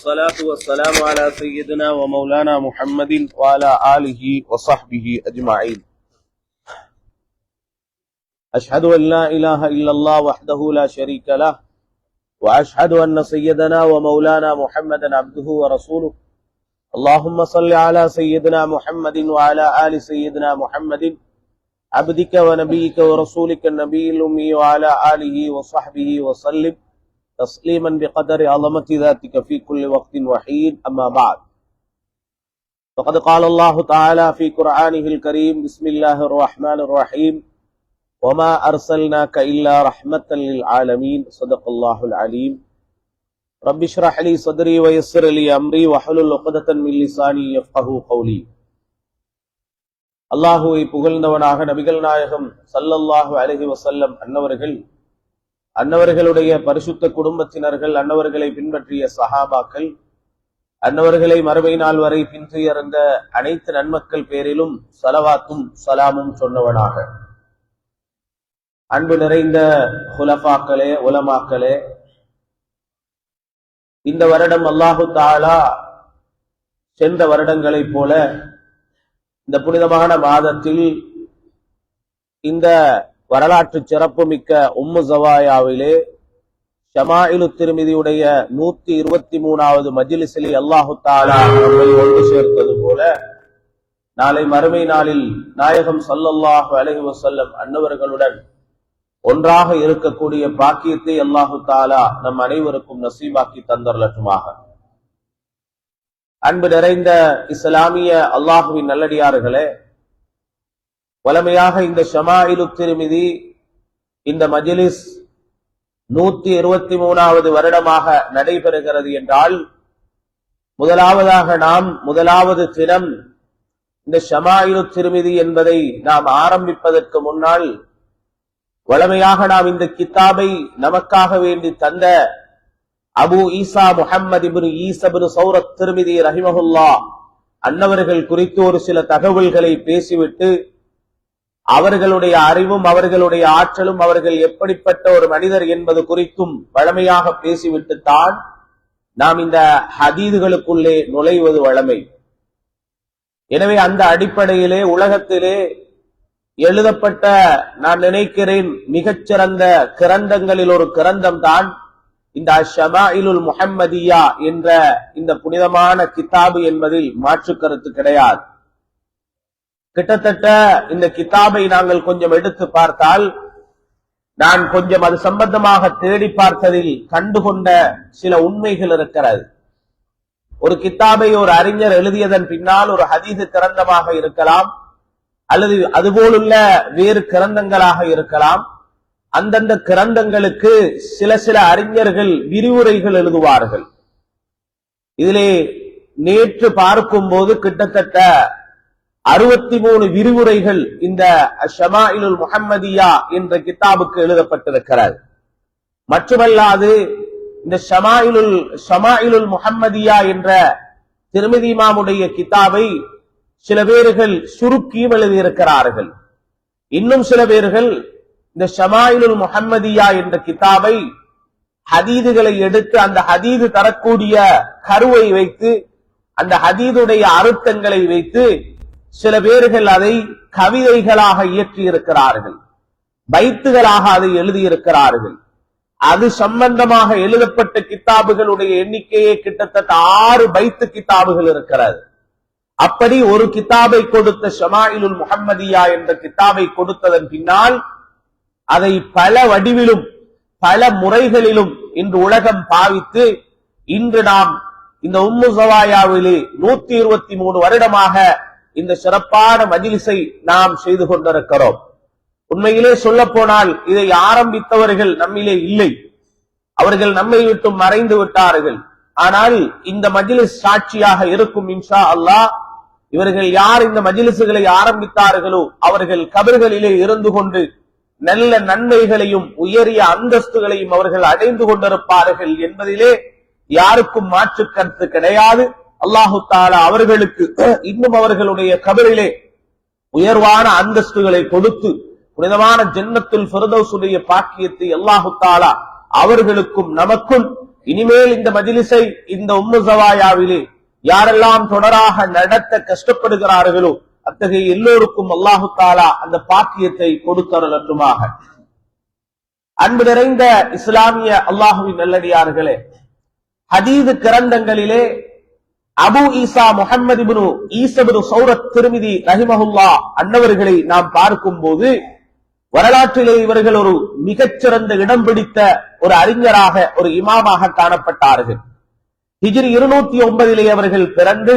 والصلاة والسلام على سيدنا ومولانا محمد وعلى آله وصحبه أجمعين. أشهد أن لا إله إلا الله وحده لا شريك له وأشهد أن سيدنا ومولانا محمدا عبده ورسوله. اللهم صل على سيدنا محمد وعلى آل سيدنا محمد عبدك ونبيك ورسولك النبي الأمي وعلى آله وصحبه وسلم تسليما بقدر عظمة ذاتك في كل وقت وحين. أما بعد، فقد قال الله تعالى في قرآنه الكريم: بسم الله الرحمن الرحيم، وما أرسلناك إلا رحمة للعالمين. صدق الله العليم. رب اشرح لي صدري ويسر لي أمري واحلل عقدة من لساني يفقهوا قولي. அல்லாஹுவை புகழ்ந்தவனாக நபிகள் நாயகம் ஸல்லல்லாஹு அலைஹி வஸல்லம் அன்னவர்களுடைய பரிசுத்த குடும்பத்தினர்கள், அன்னவர்களை பின்பற்றிய சஹாபாக்கள், அன்னவர்களை மறுமை நாள் வரை பின்துயர்ந்த அனைத்து நன்மக்கள் பேரிலும் ஸலவாத்தும் ஸலாமும் சொன்னவனாக, அன்பு நிறைந்த ஹுலஃபாக்களே, உலமாக்களே, இந்த வருடம் அல்லாஹு தஆலா சென்ற வருடங்களைப் போல இந்த புனிதமான மாதத்தில் இந்த வரலாற்று சிறப்புமிக்க உம்மு ஸவாயாவிலே ஷமாயிலு திர்மிதியுடைய 123வது மஜ்லிஸில் அல்லாஹு தஆலா நம்மை ஒன்று சேர்த்தது போல, நாளை மறுமை நாளில் நாயகம் ஸல்லல்லாஹு அலைஹி வஸல்லம் அன்னவர்களுடன் ஒன்றாக இருக்கக்கூடிய பாக்கியத்தை அல்லாஹு தஆலா நம் அனைவருக்கும் நசீபாக்கி தந்தரலட்டுமாக. அன்பு நிறைந்த இஸ்லாமிய அல்லாஹுவின் நல்லடியார்களே, வலமையாக இந்த ஷமாயிலு திர்மிதி இந்த மஜ்லிஸ் 123வது வருடமாக நடைபெறுகிறது என்றால், முதலாவது தினம் இந்த ஷமாயிலு திர்மிதி என்பதை நாம் ஆரம்பிப்பதற்கு முன்னால் வலமையாக நாம் இந்த கித்தாபை நமக்காக வேண்டி தந்த அபு ஈசா முஹம்மது இப்னு ஈசா இப்னு சௌரத் திர்மிதி ரஹிமஹுல்லாஹ் அன்னவர்கள் குறித்து ஒரு சில தகவல்களை பேசிவிட்டு, அவர்களுடைய அறிவும் அவர்களுடைய ஆற்றலும் அவர்கள் எப்படிப்பட்ட ஒரு மனிதர் என்பது குறித்தும் வழமையாக பேசிவிட்டுத்தான் நாம் இந்த ஹதீதுகளுக்குள்ளே நுழைவது வழமை. எனவே அந்த அடிப்படையிலே உலகத்திலே எழுதப்பட்ட, நான் நினைக்கிறேன், மிகச்சிறந்த கிரந்தங்களில் ஒரு கிரந்தம் தான் இந்த ஷமாயிலுல் முஹம்மதியா என்ற இந்த புனிதமான கிதாபு என்பதில் மாற்று கருத்து கிடையாது. கிட்டத்தட்ட இந்த கிதாபை நாங்கள் கொஞ்சம் எடுத்து பார்த்தால், நான் கொஞ்சம் அது சம்பந்தமாக தேடி பார்த்ததில் கண்டுகொண்ட சில உண்மைகள் இருக்கிறது. ஒரு கிதாபை ஒரு அறிஞர் எழுதியதன் பின்னால் ஒரு ஹதீது கிரந்தமாக இருக்கலாம், அல்லது அதுபோலுள்ள வேறு கிரந்தங்களாக இருக்கலாம். அந்தந்த கிரந்தங்களுக்கு சில அறிஞர்கள் விரிவுரைகள் எழுதுவார்கள். இதிலே நேற்று பார்க்கும் போது கிட்டத்தட்ட 63 விரிவுரைகள் இந்த ஷமாயிலுல் முஹம்மதியா என்ற கிதாபுக்கு எழுதப்பட்டிருக்கிறது. மட்டுமல்லாது இந்த ஷமாயிலுல் முஹம்மதியா என்ற திர்மிதி இமாமுடைய கிதாபை சில பேர்கள் சுருக்கியும் எழுதியிருக்கிறார்கள். இன்னும் சில பேர்கள் இந்த ஷமாயிலுல் முஹம்மதியா என்ற கிதாபை ஹதீதுகளை எடுத்து அந்த ஹதீது தரக்கூடிய கருவை வைத்து, அந்த ஹதீதுடைய அர்த்தங்களை வைத்து சில பேர்கள் அதை கவிதைகளாக இயற்றி இருக்கிறார்கள், பைத்துகளாக அதை எழுதியிருக்கிறார்கள். அது சம்பந்தமாக எழுதப்பட்ட கிதாபுகளுடைய எண்ணிக்கையே கிட்டத்தட்ட 6 பைத்து கிதாபுகள் இருக்கிறது. அப்படி ஒரு கிதாபை கொடுத்த ஷமாயிலுல் முஹம்மதியா என்ற கிதாபை கொடுத்ததன் பின்னால் அதை பல வடிவிலும் பல முறைகளிலும் இன்று உலகம் பாவித்து, இன்று நாம் இந்த உம்மு ஸவாயாவிலே 123 வருடமாக இந்த சிறப்பான மஜ்லிஸை நாம் செய்து கொண்டிருக்கிறோம். உண்மையிலே சொல்ல போனால் இதை ஆரம்பித்தவர்கள் நம்மிலே இல்லை, அவர்கள் நம்மை விட்டு மறைந்து விட்டார்கள். ஆனால் இந்த மஜ்லிஸ் சாட்சியாக இருக்கும் இன்ஷா அல்லாஹ். இவர்கள் யார் இந்த மஜ்லிஸ்களை ஆரம்பித்தார்களோ அவர்கள் கபர்களிலே இருந்து கொண்டு நல்ல நன்மைகளையும் உயரிய அந்தஸ்துகளையும் அவர்கள் அடைந்து கொண்டிருப்பார்கள் என்பதிலே யாருக்கும் மாற்று கருத்து கிடையாது. அல்லாஹு தஆலா அவர்களுக்கு இன்னும் அவர்களுடைய கபரிலே உயர்வான அந்தஸ்துகளை கொடுத்து புனிதமான ஜன்னத்துல் ஃபிர்தௌஸுடைய பாக்கியத்தை அல்லாஹு தஆலா அவர்களுக்கும் நமக்கும் இனிமேல் இந்த மஜ்லிஸை இந்த உம்மு ஸவாயாவிலே யாரெல்லாம் தொடராக நடத்த கஷ்டப்படுகிறார்களோ அத்தகைய எல்லோருக்கும் அல்லாஹு தஆலா அந்த பாக்கியத்தை கொடுத்தருளட்டுமாக. அன்பு நிறைந்த இஸ்லாமிய அல்லாஹுவின் நல்லடியார்களே, ஹதீஸ் கிரந்தங்களிலே அபு ஈசா முஹம்மது இப்னு ஈஸா இப்னு ஸௌரத் திர்மிதி ரஹிமஹுல்லாஹ் அன்னவர்களை நாம் பார்க்கும் போது வரலாற்றிலே இவர்கள் ஒரு மிகச்சிறந்த இடம் பிடித்த ஒரு அறிஞராக, ஒரு இமாமாக காணப்பட்டார்கள். ஹிஜ்ரி 209 அவர்கள் பிறந்து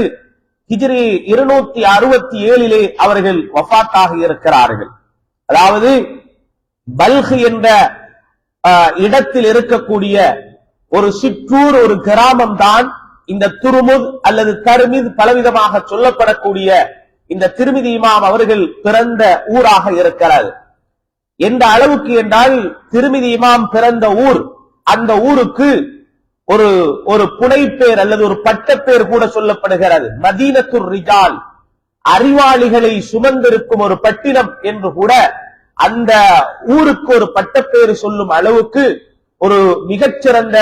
ஹிஜ்ரி 267 அவர்கள் வஃபாத்தாக இருக்கிறார்கள். அதாவது பல்க் என்ற இடத்தில் இருக்கக்கூடிய ஒரு சிற்றூர், ஒரு கிராமம் தான் இந்த துருமுத் அல்லது தர்மித் பலவிதமாக சொல்லப்படக்கூடிய இந்த திர்மிதி இமாம் அவர்கள் பிறந்த ஊராக இருக்கிறது. எந்த அளவுக்கு என்றால் திர்மிதி இமாம் பிறந்த ஊர், அந்த ஊருக்கு ஒரு புனைப்பேர் அல்லது ஒரு பட்டப்பேர் கூட சொல்லப்படுகிறது. மதீனத்துர் ரிஜால், அறிவாளிகளை சுமந்திருக்கும் ஒரு பட்டினம் என்று கூட அந்த ஊருக்கு ஒரு பட்டப்பேர் சொல்லும் அளவுக்கு ஒரு மிகச்சிறந்த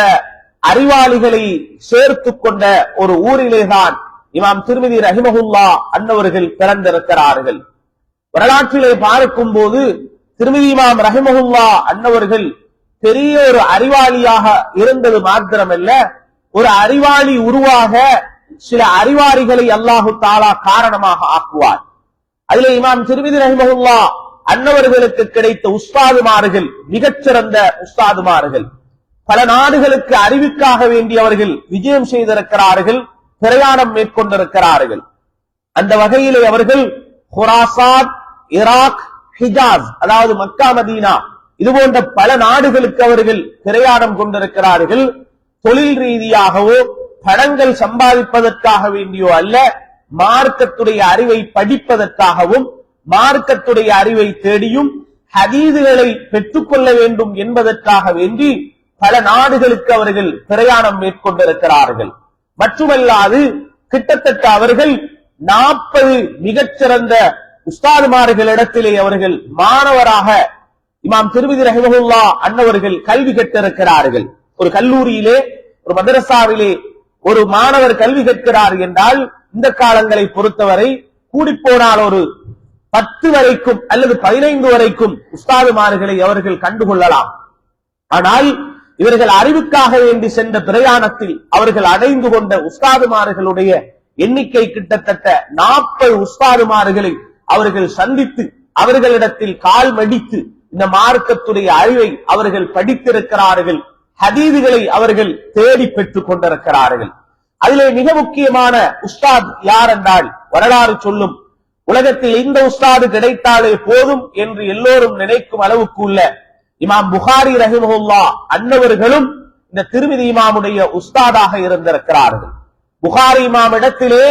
அறிவாளிகளை சேர்த்து கொண்ட ஒரு ஊரிலேதான் இமாம் திர்மிதி ரஹிமஹுல்லாஹ் அன்னவர்கள் பிறந்திருக்கிறார்கள். வரலாற்றிலே பார்க்கும் போது திர்மிதி இமாம் ரஹிமஹுல்லாஹ் அன்னவர்கள் பெரிய ஒரு அறிவாளியாக இருந்தது மாத்திரமல்ல, ஒரு அறிவாளி உருவாக சில அறிவாளிகளை அல்லாஹு தஆலா காரணமாக ஆக்குவார். அதிலே இமாம் திர்மிதி ரஹிமஹுல்லாஹ் அன்னவர்களுக்கு கிடைத்த உஸ்தாதுமார்கள் மிகச்சிறந்த உஸ்தாதுமார்கள். பல நாடுகளுக்கு அறிவிக்காக வேண்டியவர்கள் விஜயம் செய்திருக்கிறார்கள், பிரயாணம் மேற்கொண்டிருக்கிறார்கள். அந்த வகையிலே அவர்கள் குராசான், ஈராக், ஹிஜாஸ், அதாவது மக்கா மதீனா, இது போன்ற பல நாடுகளுக்கு அவர்கள் பிரயாணம் கொண்டிருக்கிறார்கள். தொழில் ரீதியாகவோ பணங்கள் சம்பாதிப்பதற்காக வேண்டியோ அல்ல, மார்க்கத்துடைய அறிவை படிப்பதற்காகவும் மார்க்கத்துடைய அறிவை தேடியும் ஹதீதுகளை பெற்றுக்கொள்ள வேண்டும் என்பதற்காக வேண்டி பல நாடுகளுக்கு அவர்கள் பிரயாணம் மேற்கொண்டிருக்கிறார்கள். மட்டுமல்லாது கிட்டத்தட்ட அவர்கள் 40 மிகச்சிறந்த உஸ்தாதுமார்களிடத்திலே அவர்கள் மாணவராக இமாம் திர்மிதி ரஹிமஹுல்லாஹ் அன்னவர்கள் கல்வி கற்றிருக்கிறார்கள். ஒரு கல்லூரியிலே, ஒரு மதரசாவிலே ஒரு மாணவர் கல்வி கற்கிறார் என்றால் இந்த காலங்களை பொறுத்தவரை கூடிப்போனால் ஒரு 10 வரைக்கும் அல்லது 15 வரைக்கும் உஸ்தாதுமார்களை அவர்கள் கண்டுகொள்ளலாம். ஆனால் இவர்கள் அறிவுக்காக வேண்டி சென்ற பிரயாணத்தில் அவர்கள் அடைந்து கொண்ட உஸ்தாதுமார்களுடைய எண்ணிக்கை கிட்டத்தட்ட 40 உஸ்தாதுமார்களை அவர்கள் சந்தித்து அவர்களிடத்தில் கால் மடித்து இந்த மார்க்கத்துடைய அறிவை அவர்கள் படித்திருக்கிறார்கள். ஹதீதுகளை அவர்கள் தேடி பெற்றுக் கொண்டிருக்கிறார்கள். அதிலே மிக முக்கியமான உஸ்தாத் யார் என்றால், வரலாறு சொல்லும் உலகத்தில் இந்த உஸ்தாது கிடைத்தாலே போதும் என்று எல்லோரும் நினைக்கும் அளவுக்கு உள்ள இமாம் புகாரி ரஹிமஹுல்லாஹ் அன்னவர்களும் இந்த திர்மிதி இமாமுடைய உஸ்தாதாக இருந்திருக்கிறார்கள். புகாரி இமாம் இடத்திலே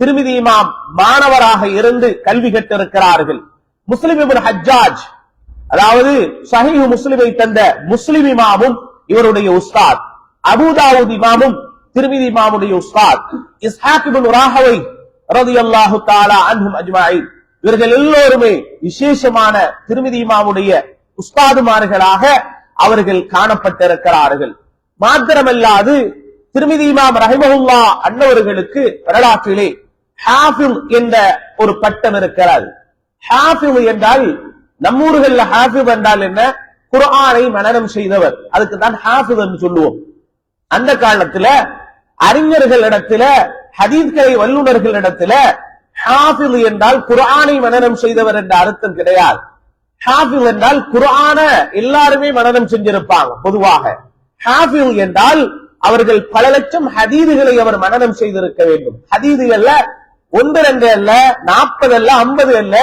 திர்மிதி இமாம் மாணவராக இருந்து கல்வி கற்றிருக்கிறார்கள். முஸ்லிம் இப்னு ஹஜ்ஜாஜ், அதாவது சஹீஹ் முஸ்லிமை தந்த முஸ்லிம் இமாமும் இவருடைய உஸ்தாத். அபூதாவூத் இமாமும் திர்மிதி இமாமுடைய உஸ்தாத். இஸ்ஹாக் இப்னு ராஹவை ரலியல்லாஹு தஆலா அன்ஹும் அஜ்மாயின், இவர்கள் எல்லோருமே விசேஷமான திர்மிதி இமாமுடைய உஸ்தாதுமார்களாக அவர்கள் காணப்பட்டிருக்கிறார்கள். மாத்திரமல்லாது திர்மிதி இமாம் ரஹிமஹுல்லாஹ் அன்னவர்களுக்கு வரலாற்றிலே ஹாஃபில் என்ற ஒரு பட்டம் இருக்கிறது. ஹாஃபில் என்றால் நம்மூர்கள்ல ஹாஃபில் என்றால் என்ன? குர்ஆனை மனனம் செய்தவர், அதுக்கு தான் ஹாஃபில் என்று சொல்லுவோம். அந்த காலத்துல அறிஞர்களிடத்துல, ஹதீஸ்களை வல்லுநர்களிடத்துல ஹாஃபில் என்றால் குர்ஆனை மனனம் செய்தவர் என்ற அர்த்தம் கிடையாது. ஹாஃபில் என்றால் குர்ஆன எல்லாருமே மனனம் செஞ்சிருப்பாங்க பொதுவாக. ஹாஃபில் என்றால் அவர்கள் பல லட்சம் ஹதீதுகளை அவர் மனனம் செய்திருக்க வேண்டும். ஹதீதுகள்ல 1 2 அல்ல, 40 அல்ல, 50 அல்ல,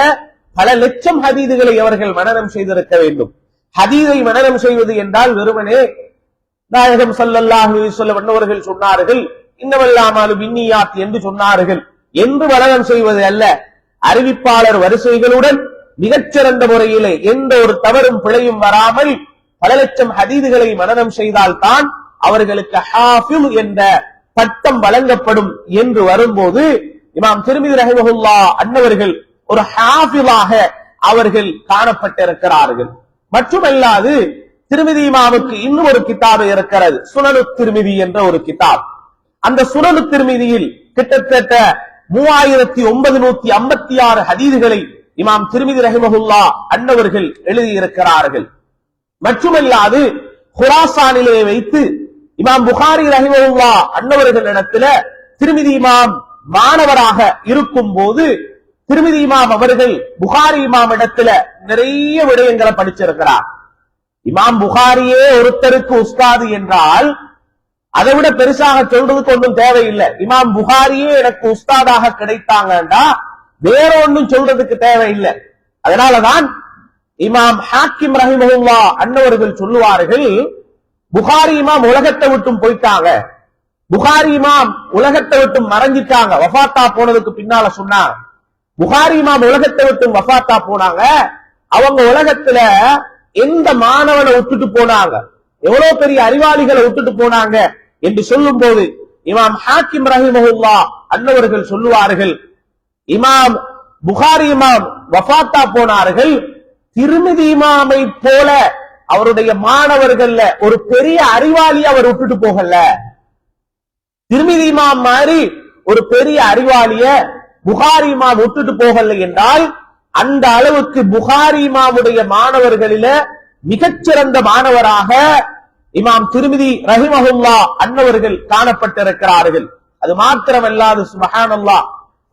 பல லட்சம் ஹதீதுகளை அவர்கள் மனனம் செய்திருக்க வேண்டும். ஹதீதை மனனம் செய்வது என்றால் வெறுமனே நாயகம் ஸல்லல்லாஹு அலைஹி வஸல்லம் அவர்கள் சொன்னார்கள், இன்னமல்லாமாலு பின்னியாத் என்று சொன்னார்கள் என்று மனனம் செய்வது அல்ல. அறிவிப்பாளர் வரிசைகளுடன் மிகச்சிறந்த முறையிலே எந்த ஒரு தவறும் பிழையும் வராமல் பல லட்சம் ஹதீதுகளை மனனம் செய்தால்தான் அவர்களுக்கு ஹாஃபில் என்ற பட்டம் வழங்கப்படும் என்று வரும்போது இமாம் திர்மிதி ரஹிமஹுல்லாஹ் அன்னவர்கள் ஒரு ஹாஃபிலாக அவர்கள் காணப்பட்டிருக்கிறார்கள். மட்டுமல்லாது திருமிதி இமாமுக்கு இன்னும் ஒரு கிதாபு இருக்கிறது, சுனனு திருமிதி என்ற ஒரு கிதாப். அந்த சுனனு திருமிதியில் கிட்டத்தட்ட 3956 ஹதீதுகளை இமாம் திருமிதி ரஹிமஹுல்லா அன்னவர்கள் எழுதியிருக்கிறார்கள். மட்டுமல்லாது குராசானிலே வைத்து இமாம் புகாரி ரஹிமஹுல்லா அன்னவர்களிடத்துல திருமிதி இமாம் மாணவராக இருக்கும் போது திருமிதி இமாம் அவர்கள் புகாரி இமாம் இடத்துல நிறைய விடயங்களை படிச்சிருக்கிறார். இமாம் புகாரியே ஒருத்தருக்கு உஸ்தாது என்றால் அதை விட பெருசாக சொல்றதுக்கு ஒன்றும் தேவையில்லை. இமாம் புகாரியே எனக்கு உஸ்தாதாக கிடைத்தாங்கன்றா வேற ஒன்றும் சொல்றதுக்கு தேவையில்லை. அதனாலதான் இமாம் ஹாக்கிம் ரஹிமஹுல்லா அன்னவர்கள் சொல்லுவார்கள், புகாரி இமாம் உலகத்தை விட்டும் போயிட்டாங்க, புகாரி இமாம் உலகத்தை விட்டும் மறைஞ்சிட்டாங்க, வஃபாத்தா போனதுக்கு பின்னால சொன்னாங்க. புகாரி இமாம் உலகத்தை விட்டும் வஃபாத்தா போனாங்க, அவங்க உலகத்துல எந்த மாணவனை விட்டுட்டு போனாங்க, எவ்வளவு பெரிய அறிவாளிகளை விட்டுட்டு போனாங்க என்று சொல்லும் போது இமாம் ஹாக்கிம் ரஹிமஹுல்லா அன்னவர்கள் சொல்லுவார்கள், இமாம் புகாரி இமாம் வஃபாத்தா போனார்கள், திருமிதி இமாமை போல அவருடைய மாணவர்கள்ல ஒரு பெரிய அறிவாளி அவர் விட்டுட்டு போகல. திருமிதி இமாம் மாதிரி ஒரு பெரிய அறிவாளிய புகாரி இமாம் விட்டுட்டு போகல என்றால் அந்த அளவுக்கு புகாரி இமாமுடைய மாணவர்களில மிகச்சிறந்த மாணவராக இமாம் திருமிதி ரஹிமஹுல்லா அன்னவர்கள் காணப்பட்டிருக்கிறார்கள். அது மாத்திரமல்லாது சுப்ஹானல்லாஹ்,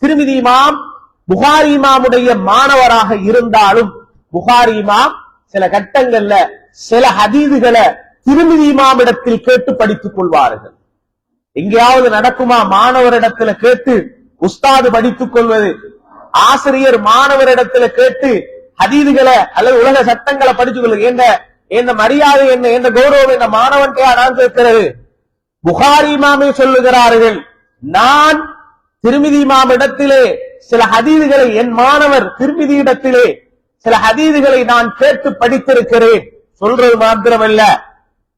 திருமிதி இமாம் புகாரி இமாமுடைய மாணவராக இருந்தாலும் புகாரி இமாம் சில கட்டங்கள்ல சில ஹதீதுகளை திருமிதி இமாமிடத்தில் கேட்டு படித்துக் கொள்வார்கள். எங்கேயாவது நடக்குமா மாணவரிடத்துல கேட்டு உஸ்தாது படித்துக் கொள்வது, ஆசிரியர் மாணவரிடத்துல கேட்டு ஹதீதுகளை அல்லது உலக சட்டங்களை படித்துக் கொள்வது? என்ற மரியாதை என்ன, என்ற கௌரவம் என்ன மாணவன்கையா நான் கேட்கிறது? புகாரி இமாமே சொல்லுகிறார்கள், நான் திருமிதி இமாம் இடத்திலே சில ஹதீதுகளை, என் மாணவர் திருமிதி இடத்திலே சில ஹதீதுகளை நான் கேட்டு படித்திருக்கிறேன். சொல்றது மாத்திரமல்ல,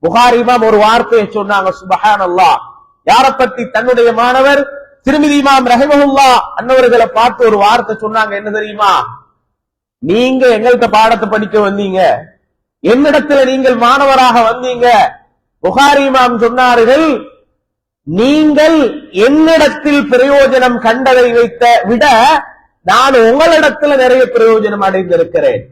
புகாரி இமாம் ஒரு வார்த்தையை சொன்னாங்க, சுப்ஹானல்லாஹ். யாரை பத்தி? தன்னுடைய மாணவர் திருமிதி இமாம் ரஹிமஹுல்லா அன்னவர்களை பார்த்து ஒரு வார்த்தை சொன்னாங்க. என்ன தெரியுமா? நீங்க எங்கள்கிட்ட பாடத்தை படிக்க வந்தீங்க, என்னிடத்துல நீங்கள் மாணவராக வந்தீங்க. புகாரி இமாம் சொன்னார்கள், நீங்கள் என்னிடத்தில் பிரயோஜனம் கண்டதை வைத்த விட நான் உங்களிடத்துல நிறைய பிரயோஜனம் அடைந்திருக்கிறேன்.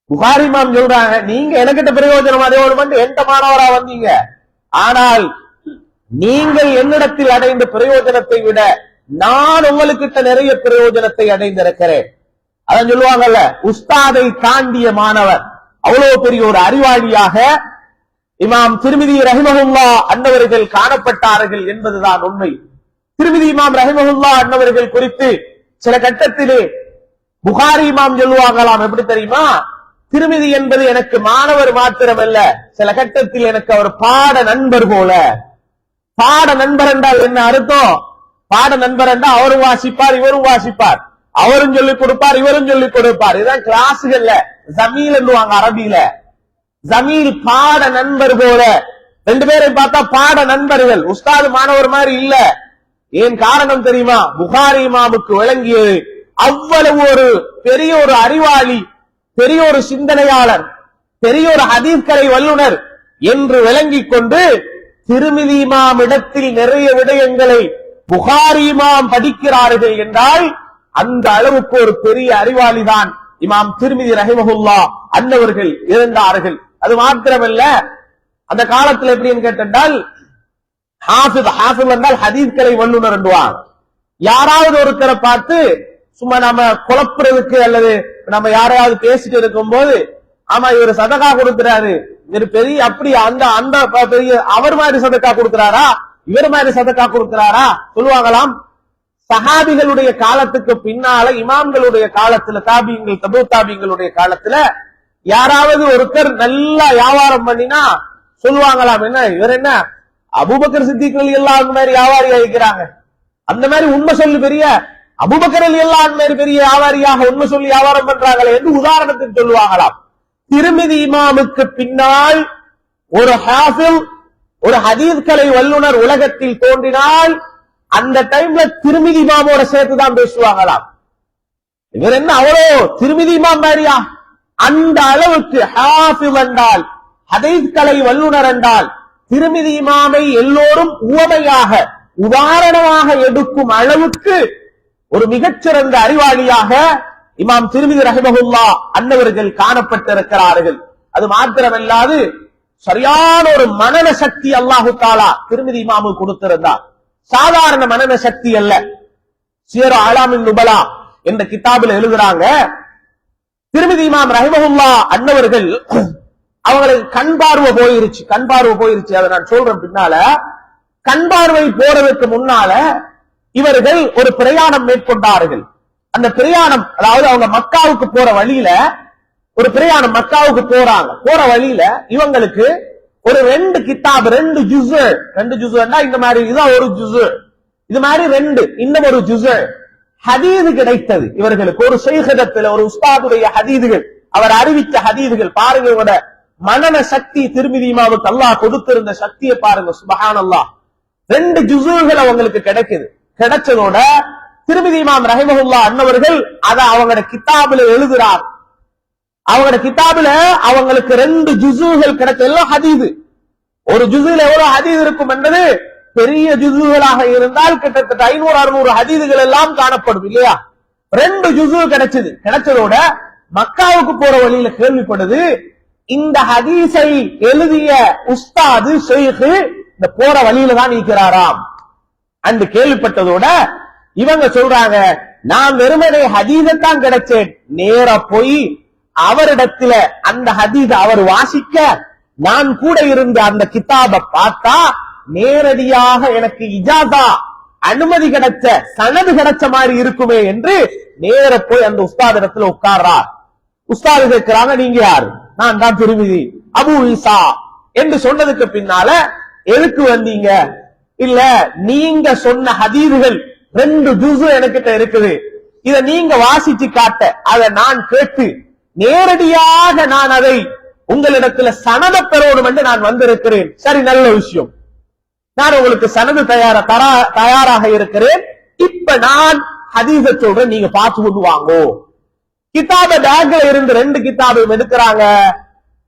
புகாரி இமாம் சொல்றாங்க, நீங்க எனக்கிட்ட பிரயோஜனம் அடையணும் எந்த மாணவரா வந்தீங்க, ஆனால் நீங்கள் என்னிடத்தில் அடைந்த பிரயோஜனத்தை விட நான் உங்களுக்கிட்ட நிறைய பிரயோஜனத்தை அடைந்திருக்கிறேன். அதான் சொல்லுவாங்கல்ல, உஸ்தாதை தாண்டிய மாணவர். அவ்வளவு பெரிய ஒரு அறிவாளியாக இமாம் திருமிதி ரஹிமஹுல்லா அன்னவர்கள் காணப்பட்டார்கள் என்பதுதான் உண்மை. திருமிதி இமாம் ரஹிமஹுல்லா அன்னவர்கள் குறித்து சில கட்டத்திலே புகாரி இமாம் சொல்லுவாங்களாம். எப்படி தெரியுமா? திருமிதி என்பது எனக்கு மாணவர் மாத்திரமல்ல, சில கட்டத்தில் எனக்கு அவர் பாட நண்பர் போல. பாட நண்பர் என்றால் என்ன அர்த்தம்? பாட நண்பர் என்றால் அவரும் வாசிப்பார் இவரும் வாசிப்பார், அவரும் சொல்லிக் கொடுப்பார் இவரும் சொல்லிக் கொடுப்பார். இதுதான் கிளாஸுகள்ல ஜமீல் என்றுவாங்க அரபியில. ஜமீல் பாட நண்பர் போல. ரெண்டு பேரை பார்த்தா பாட நண்பர்கள், உஸ்தாது மாணவர் மாதிரி இல்ல. ஏன் காரணம் தெரியுமா? புகாரி இமாமுக்கு விளங்கியது அவ்வளவு ஒரு பெரிய ஒரு அறிவாளி, பெரிய ஒரு சிந்தனையாளர், பெரிய ஒரு ஹதீஸ் கலை வல்லுனர் என்று விளங்கிக் கொண்டு திருமிதி இமாம் இடத்தில் நிறைய விடயங்களை புகாரி இமாம் படிக்கிறார்கள் என்றால் அந்த அளவுக்கு ஒரு பெரிய அறிவாளி தான் இமாம் திருமிதி ரஹிமஹுல்லா அன்னவர்கள் இருந்தார்கள். அது மாத்திரமல்ல, அந்த காலத்தில் எப்படின்னு கேட்டால் ஹாஃபிஸ் என்றால் ஹதீஸ் கலை வல்லுனர் என்றுவாங்க. யாராவது ஒருத்தரை பார்த்து சும்மா நம்ம குழப்புறதுக்கு அல்லது நம்ம யாரையாவது பேசிட்டு இருக்கும் போது, ஆமா இவர் சதகா கொடுக்கிறாரு, இவர் பெரிய அப்படி அந்த அந்த பெரிய அவர் மாதிரி சதக்கா கொடுக்கிறாரா, இவர் மாதிரி சதக்கா கொடுக்கிறாரா சொல்லுவாங்களாம். சஹாபிகளுடைய காலத்துக்கு பின்னால இமாம்களுடைய காலத்துல, தாபியங்கள் தபு தாபியங்களுடைய காலத்துல யாராவது ஒருத்தர் நல்லா வியாபாரம் பண்ணினா சொல்லுவாங்களாம், என்ன இவர் என்ன அபூபக்கர் சித்திக் ரலியல்லாஹு அன்ஹு மாதிரி வியாபாரி ஆகிக்கிறாங்க, அந்த மாதிரி உண்மை சொல்லி பெரிய அபூபக்கர் ரலியல்லாஹு அன்ஹு மாதிரி பெரிய வியாபாரியாக உண்மை சொல்லி வியாபாரம் பண்றாங்களே என்று உதாரணத்துக்கு சொல்லுவாங்களாம். திருமிதி இமாமுக்கு பின்னால் ஒரு ஹாஃபில், ஒரு ஹதீஸ் கலை வல்லுனர் உலகத்தில் தோன்றினால் அந்த டைம்ல திருமிதி இமாமோட சேர்த்துதான் பேசுவாங்களாம். இவர் என்ன அவ்வளோ திருமிதி இமாம் மாதிரியா? அந்த அளவுக்கு ஹாஃபில் என்றால் ஹதீஸ்களை வல்லுனர் என்றால் திருமிதி இமாமை எல்லோரும் உவமையாக உதாரணமாக எடுக்கும் அளவுக்கு ஒரு மிகச்சிறந்த அறிவாளியாக இமாம் திருமிதி ரஹிமஹுல்லாஹ் அன்னவர்கள் காணப்பட்டிருக்கிறார்கள். அது மாத்திரமல்லாது சரியான ஒரு மனன சக்தி அல்லாஹு தஆலா திருமிதி இமாமு கொடுத்திருந்தார். சாதாரண மனன சக்தி அல்ல. சியர் அலாமின் நுபலா என்ற கிதாபில் எழுதுறாங்க, திருமிதி இமாம் ரஹிமஹுல்லாஹ் அன்னவர்கள் அவங்களுக்கு கண் பார்வை போயிருச்சு. அதை நான் சொல்றேன் பின்னால. கண் பார்வை போறதுக்கு முன்னால இவர்கள் ஒரு பிரயாணம் மேற்கொண்டார்கள். அந்த பிரயாணம், அதாவது அவங்க மக்காவுக்கு போற வழியில ஒரு பிரயாணம், மக்காவுக்கு போறாங்க. போற வழியில இவங்களுக்கு ஒரு 2 கிதாப், 2 ஜுஸ்னா இந்த மாதிரி, இதுதான் ஒரு ஜுஸ், இது மாதிரி 2 இன்னும் ஒரு ஜுஸ் ஹதீது கிடைத்தது இவர்களுக்கு. ஒரு ஷைഖிடத்துல ஒரு உஸ்தாதுடைய ஹதீதுகள், அவர் அறிவித்த ஹதீதுகள். பாருங்க இவரோட மனன சக்தி, திருமிதி இமாமுக்கு அல்லாஹ் கொடுத்திருந்த சக்தியை பாருங்க. சுப்ஹானல்லாஹ். 2 ஜுஸ்கள் அவங்களுக்கு கிடைக்குது. கிடைச்சதோட திருமிதி இமாம் ரஹிமஹுல்லாஹ் அன்னவர்கள் அதை அவங்களோட கிதாபில எழுதுறார். அவங்களோட கிதாபில அவங்களுக்கு 2 ஜுஸ்கள் கிடைச்ச, எல்லாம் ஹதீது. ஒரு ஜுஸ்ல எவ்வளவு ஹதீது இருக்கும் என்பது, பெரிய ஜுஸ்களாக இருந்தால் கிட்டத்தட்ட 500-600 ஹதீதுகள் எல்லாம் காணப்படும் இல்லையா. 2 ஜுஸ் கிடைச்சது. கிடைச்சதோட மக்காவுக்கு போற வழியில கேள்விப்படுது, இந்த ஹதீஸை எழுதிய உஸ்தாது ஷேக் இந்த போற வழியில தான் இருக்கிறாராம் என்று கேள்விப்பட்டதோட இவங்க சொல்றாங்க, நான் வெறுமனே ஹதீஸத்தான் கிடைச்சேன், நேரா போய் அவரிடத்துல அந்த ஹதீஸ் அவர் வாசிக்க நான் கூட இருந்த அந்த கிதாபை பார்த்தா நேரடியாக எனக்கு இஜாசா, அனுமதி கிடைச்ச, சனது கிடைச்ச மாதிரி இருக்குமே என்று நேர போய் அந்த உஸ்தாத் இடத்துல உட்கார்றார். உஸ்தாது கேட்கிறாங்க, நீங்க யாரு? நான் தான் திருமிதி அபு ஈசா என்று சொன்னதுக்கு பின்னால, எதுக்கு வந்தீங்க? இல்ல, நீங்க சொன்ன ஹதீதுகள் 2 ஜுஸ் எனக்கிட்ட இருக்குது, இத நீங்க வாசிச்சு காட்ட அதை நான் கேட்டு நேரடியாக நான் அதை உங்களிடத்துல சனத பெறணும் என்று நான் வந்திருக்கிறேன். சரி, நல்ல விஷயம், நான் உங்களுக்கு சனது தயாராக இருக்கிறேன். இப்ப நான் ஹதீஸ சொல்றேன், நீங்க பார்த்து கொண்டு வாங்கோ. கிதாப பேக்ல இருந்து 2 கிதாபையும் எடுக்கிறாங்க.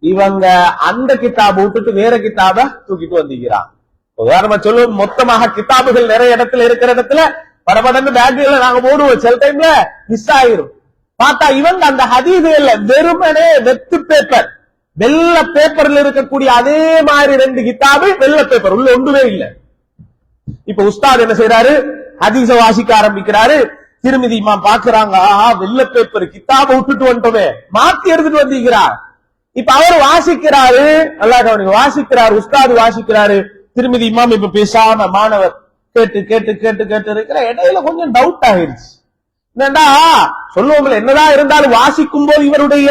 இவங்க அந்த கிதாபை விட்டுட்டு வேற கிதாப தூக்கிட்டு வந்திருக்கிறாங்க. உதாரணமா சொல்லுவோம், மொத்தமாக கிதாபுகள் நிறைய இடத்துல இருக்கிற இடத்துல படபடன்னு பேக்ல நாங்க போடுவோம், சில டைம்ல மிஸ் ஆயிரும். பார்த்தா இவங்க அந்த ஹதீதுகள்ல வெறுமனே வெத்து பேப்பர், வெள்ள பேப்பர்ல இருக்கக்கூடிய அதே மாதிரி 2 கிதாபு வெள்ள பேப்பர், உள்ள ஒன்றுமே இல்ல. இப்ப உஸ்தாத் என்ன செய்யறாரு, ஹதீஸ வாசிக்க ஆரம்பிக்கிறாரு. திருமிதி இமாம் பாக்குறாங்க, வெள்ள பேப்பர் கிதாப விட்டுட்டு வந்துட்டோமே, மாத்தி எடுத்துட்டு வந்திருக்கிறார். இப்ப அவர் வாசிக்கிறாரு, அல்லாஹ் வாசிக்கிறாரு, உஸ்தாது வாசிக்கிறாரு. திருமிதி இமாம் இப்ப பேசாம மாணவர் கேட்டு கேட்டு கேட்டு கேட்டு இருக்கிற இடையில கொஞ்சம் டவுட் ஆகிருச்சு. என்னடா சொல்லுவோம்ல, என்னதான் இருந்தாலும் வாசிக்கும் போது இவருடைய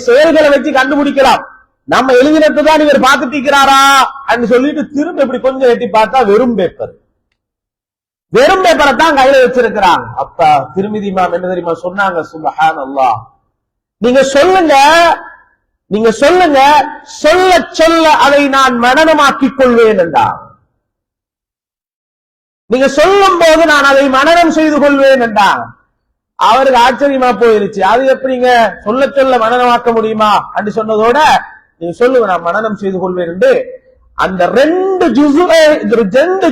செயல்களை வச்சு கண்டுபிடிக்கலாம், நம்ம எழுதினதான் இவர் பார்த்துட்டு இருக்கிறாரா அப்படின்னு சொல்லிட்டு திரும்ப இப்படி கொஞ்சம் எட்டி பார்த்தா வெறும் பேப்பரை தான் கையில வச்சிருக்கிறாங்க. அப்ப திருமிதி இமாம் என்ன தெரியுமா சொன்னாங்க, சுப்ஹானல்லாஹ், நீங்க சொல்லுங்க, சொல்ல சொல்ல அதை நான் மனனமாக்கிக் கொள்வேன் என்றா. நீங்க சொல்லும் போது நான் அதை மனனம் செய்து கொள்வேன் என்றா. அவருக்கு ஆச்சரியமா போயிருச்சு. அது எப்படிங்க சொல்ல சொல்ல மனனமாக்க முடியுமா என்று சொன்னதோட, நீங்க சொல்லுங்க, நான் மனனம் செய்து கொள்வேன் என்று அந்த 2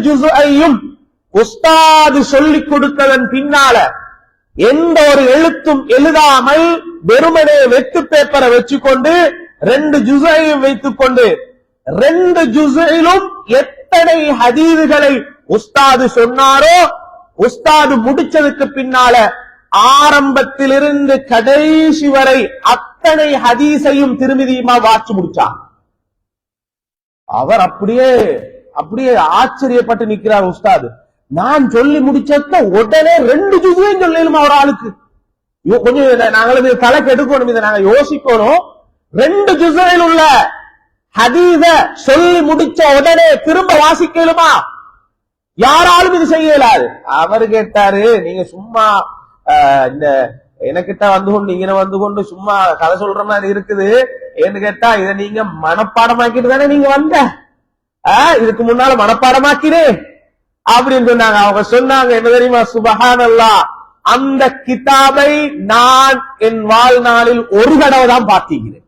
ஜுஸ்ஐயும் உஸ்தாது சொல்லிக் கொடுத்ததன் பின்னால எந்த ஒரு எழுத்தும் எழுதாமல் வெறுமனே வெத்து பேப்பரை வச்சுக்கொண்டு 2 ஜுஸ்ஐயும் வைத்துக் கொண்டு 2 ஜுஸ்ஐயிலும் எத்தனை ஹதீதுகளை உஸ்தாது சொன்னாரோ, உஸ்தாது முடிச்சதுக்கு பின்னால ஆரம்பத்திலிருந்து கடைசி வரை அத்தனை ஹதீஸையும் திருமிதியுமா வாச்சு முடிச்சார். அவர் அப்படியே ஆச்சரியப்பட்டு நிற்கிறார் உஸ்தாது. நான் சொல்லி முடிச்சத உடனே 2 ஜுஸையும் சொல்லலுமா ஒரு ஆளுக்கு? கொஞ்சம் நாங்கள் தலைக்கு எடுக்கணும், இதை நாங்க யோசிக்கணும். 2 ஜுஸையில் உள்ள ஹதீஸ சொல்லி முடிச்ச உடனே திரும்ப வாசிக்கலுமா? யாராலும் இது செய்ய இயலாது. அவர் கேட்டாரு, நீங்க சும்மா இந்த எனக்கிட்ட வந்து கொண்டு சும்மா கதை சொல்ற மாதிரி இருக்குது ஏன்னு கேட்டா, இதை நீங்க மனப்பாடமாக்கிட்டு தானே நீங்க வந்த, இதுக்கு முன்னால மனப்பாடமாக்கிறேன் அப்படின்னு சொன்னாங்க. அவங்க சொன்னாங்க என்ன தெரியுமா, சுப்ஹானல்லாஹ், அந்த கிதாபை நான் என் வாழ்நாளில் ஒரு தடவை தான் பார்த்திருக்கிறேன்.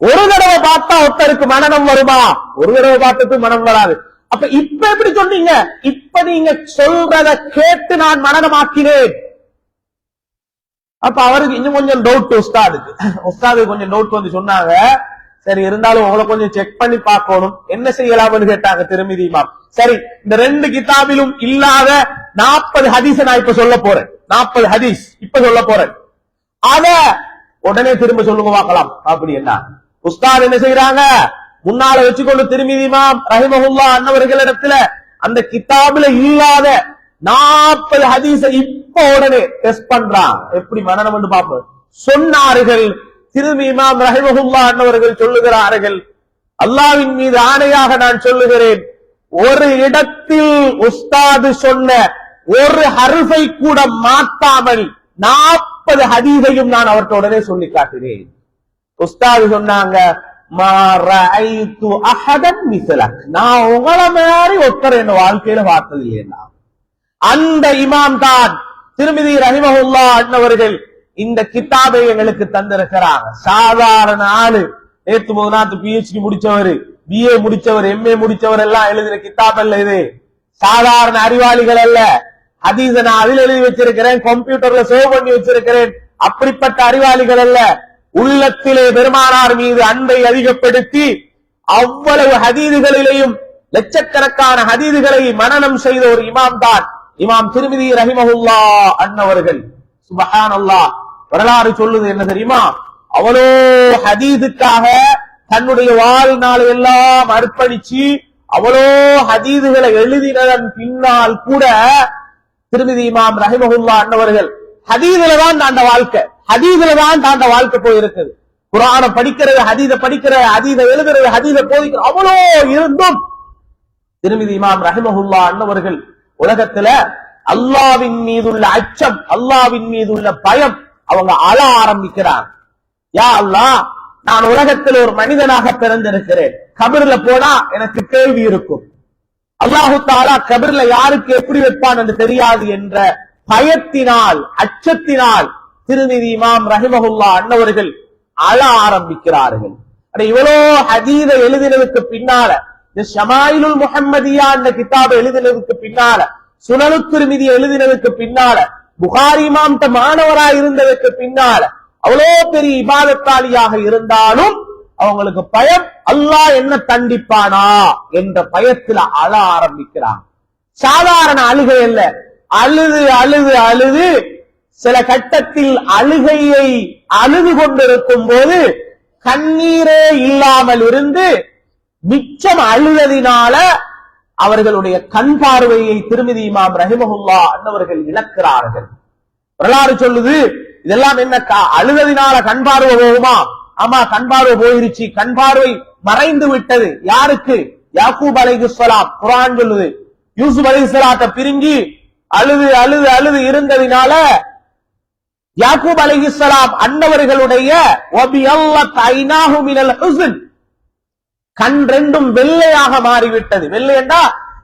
ஒரு தடவை பார்த்தா ஒருத்தருக்கு மனநம் வருமா? ஒரு தடவை பார்த்ததுக்கு மனம் வராது. அப்ப இப்ப எப்படி சொன்னீங்க? இப்ப நீங்க சொல்றத கேட்டு நான் மனநமாக்கினேன். அப்ப அவருக்கு இன்னும் கொஞ்சம் டவுட், உஸ்தாது கொஞ்சம் டவுட் வந்து சொன்னாங்க. சரி, இருந்தாலும் உங்களை கொஞ்சம் செக் பண்ணி பார்க்கணும், என்ன செய்யலாம்னு கேட்டாங்க திருமிதி இமாம். சரி, இந்த 2 கிதாபிலும் இல்லாத 40 ஹதீஸ நான் இப்ப சொல்ல போறேன். 40 ஹதீஸ் இப்ப சொல்ல போறேன். அத உடனே திரும்ப சொல்லுங்க பார்க்கலாம். அப்படி என்ன உஸ்தாத் என்ன செய்யறாங்க? முன்னால வச்சுக்கொண்டு திருமிதி இமாம் ரஹிமஹுல்லாஹ் அன்னவர்களிடத்துல அந்த கிதாபுல இல்லாத 40 ஹதீஸ இப்ப உடனே டெஸ்ட் பண்றான். எப்படி மனநம் பார்ப்போம். சொன்னார்கள் திருமிதி இமாம் ரஹிமஹுல்லாஹ் அன்னவர்கள் சொல்லுகிறார்கள், அல்லாஹ்வின் மீது ஆணையாக நான் சொல்லுகிறேன், ஒரு இடத்தில் உஸ்தாது சொன்ன ஒரு ஹர்ஃபை கூட மாத்தாமல் 40 ஹதீஸையும் நான் அவர்கிட்ட உடனே சொல்லி காட்டினேன். உஸ்தாது சொன்னாங்க, மா ரஅய்து அஹதன் மிஸ்லக், நான் உங்கள மாதிரி ஒருத்தர் என் வாழ்க்கையில பார்த்தது இல்லையா. அந்த இமாம் தான் திருமிதி ரஹிமஹுல்லாஹ் அன்னவர்கள் இந்த கிதாபை எங்களுக்கு தந்திருக்கிறாங்க. சாதாரண ஆளு, நேத்து முதநாத்து PhD முடிச்சவர், BA முடிச்சவர், MA முடிச்சவர் எல்லாம் எழுதின கிதாப் அல்ல இது. சாதாரண அறிவாளிகள் அல்ல. ஹதீஸ நான் அதில் எழுதி வச்சிருக்கிறேன், கம்ப்யூட்டர்ல சேவ் பண்ணி வச்சிருக்கிறேன். அப்படிப்பட்ட அறிவாளிகள் அல்ல. உள்ளத்திலே பெருமானார் மீது அன்பை அதிகப்படுத்தி அவ்வளவு ஹதீதுகளிலேயும் லட்சக்கணக்கான ஹதீதுகளை மனனம் செய்த ஒரு இமாம் தான் இமாம் திருமிதி ரஹிமஹுல்லாஹ் அன்னவர்கள். சுப்ஹானல்லாஹ். வரலாறு சொல்லுது என்ன தெரியுமா? அவ்வளோ ஹதீதுக்காக தன்னுடைய வாழ்நாளை எல்லாம் அர்ப்பணிச்சு அவ்வளோ ஹதீதுகளை எழுதினதன் பின்னால் கூட திருமிதி இமாம் ரஹிமஹுல்லாஹ் அன்னவர்கள் ஹதீதுல தான் தாண்ட வாழ்க்கை, ஹதீதுல தான் தாண்ட வாழ்க்கை போயிருக்குது. குர்ஆன படிக்கிறது, ஹதீத படிக்கிறது, ஹதீத எழுதுறது, ஹதீத போதிக்கிறது, அவ்வளோ இருந்தும் திருமிதி இமாம் ரஹிமஹுல்லாஹ் அன்னவர்கள் உலகத்துல அல்லாஹ்வின் மீதுள்ள அச்சம், அல்லாஹ்வின் மீதுள்ள பயம், அவங்க அழ ஆரம்பிக்கிறாங்க. யா அல்லாஹ், நான் உலகத்தில் ஒரு மனிதனாக பிறந்திருக்கிறேன், கபர்ல போனா எனக்கு கேள்வி இருக்கும், அல்லாஹு தஆலா கபர்ல யாருக்கு எப்படி வைப்பான் என்று தெரியாது என்ற பயத்தினால், அச்சத்தினால் திருமிதி இமாம் ரஹிமஹுல்லாஹ் அன்னவர்கள் அழ ஆரம்பிக்கிறார்கள். இவ்வளோ ஹதீத எழுதினதுக்கு பின்னால, இந்த ஷமாயிலுல் முஹம்மதியா என்ற கிதாபை எழுதினதுக்கு பின்னால, சுனனு திருமிதி எழுதினதுக்கு பின்னால, புகாரி இமாம் மாணவராக இருந்ததுக்கு பின்னால, அவ்வளோ பெரிய இபாதத்தாளியாக இருந்தாலும் அவங்களுக்கு பயம், அல்லாஹ் என்ன தண்டிப்பானா என்ற பயத்தில் அழ ஆரம்பிக்கிறாங்க. சாதாரண அழுகை அல்ல, அழுது அழுது அழுது சில கட்டத்தில் அழுகையை அழுது கொண்டிருக்கும் போது கண்ணீரே இல்லாமல் இருந்து மிச்சம் அழுவதினால அவர்களுடைய கண் பார்வையை திருமிதி இமாம் ரஹிமஹுல்லாஹ் அன்னவர்கள் இழக்கிறார்கள். வரலாறு சொல்லுது, இதெல்லாம் என்ன அழுவதினால கண் பார்வை போகுமா? ஆமா, கண் பார்வை போயிருச்சு, கண் பார்வை மறைந்து விட்டது. யாருக்கு? யாக்கூப் அலைஹிஸ்ஸலாம். குர்ஆன் சொல்லுது, யூசுப் அலைஹிஸ்ஸலாத்தை பிரிஞ்சு அழுது அழுது அழுது இருந்ததினால யாக்கூப் அலைஹிஸ்ஸலாம் அன்னவர்களுடைய கண் ரெண்டும் வெள்ளையாக மாறிவிட்டது. வெள்ளை என்றா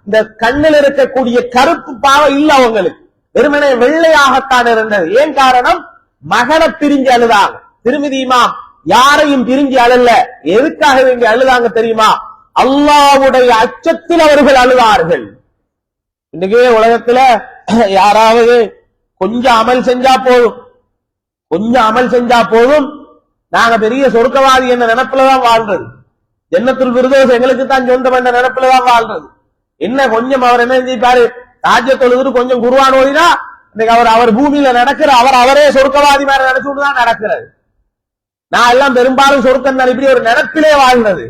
இந்த கண்ணில் இருக்கக்கூடிய கருப்பு பாவை இல்ல அவங்களுக்கு, வெறுமனே வெள்ளையாகத்தான் இருந்தது. ஏன் காரணம்? மகனை பிரிஞ்சு அழுதாங்க. திருமிதி இமாம் யாரையும் பிரிஞ்சு அழல. எதுக்காக இங்க அழுதாங்க தெரியுமா? அல்லாஹ்வுடைய அச்சத்தில் அவர்கள் அழுதார்கள். இன்னைக்கே உலகத்துல யாராவது கொஞ்சம் அமல் செஞ்சா போதும், கொஞ்சம் அமல் செஞ்சா போதும், நாங்க பெரிய சொர்க்கவாதி என்ற நினைப்புலதான் வாழ்றது, ஜன்னத்துல் ஃபிர்தௌஸ் எங்களுக்கு தான் சொந்தம் என்ற நினைப்புலதான் வாழ்றது. என்ன கொஞ்சம் அவர் என்ன செஞ்சிருப்பாரு, ராஜ்ய தொழுது கொஞ்சம் குர்ஆன் ஓதினா இன்னைக்கு அவர் பூமியில நடக்கிற அவரே சொர்க்கவாதி மாதிரி நினைச்சுதான் நடக்கிறது. நான் எல்லாம் பெரும்பாலும் சொர்க்கம் தான், இப்படி ஒரு நினைப்பிலே வாழ்ந்தது.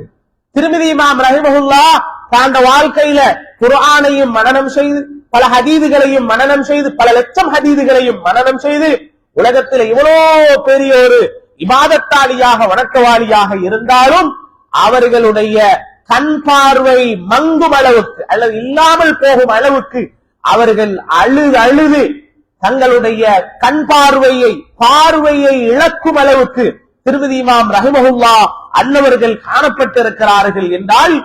திருமிதி இமாம் ரஹிமஹுல்லாஹ் தாண்ட வாழ்க்கையில குர்ஆனையும் மனனம் செய்து, பல ஹதீதுகளையும் மனனம் செய்து, பல லட்சம் ஹதீதுகளையும் மனனம் செய்து, உலகத்தில் இவ்வளோ பெரிய ஒரு இபாதத்தாளியாக வணக்கவாளியாக இருந்தாலும் அவர்களுடைய கண் பார்வை மங்கும் அளவுக்கு அல்லது இல்லாமல் போகும் அளவுக்கு அவர்கள் அழுது அழுது தங்களுடைய கண் பார்வையை இழக்கும் அளவுக்கு திருமிதி இமாம் ரஹிமஹுல்லாஹ் அன்னவர்கள் காணப்பட்டிருக்கிறார்கள் என்றால்,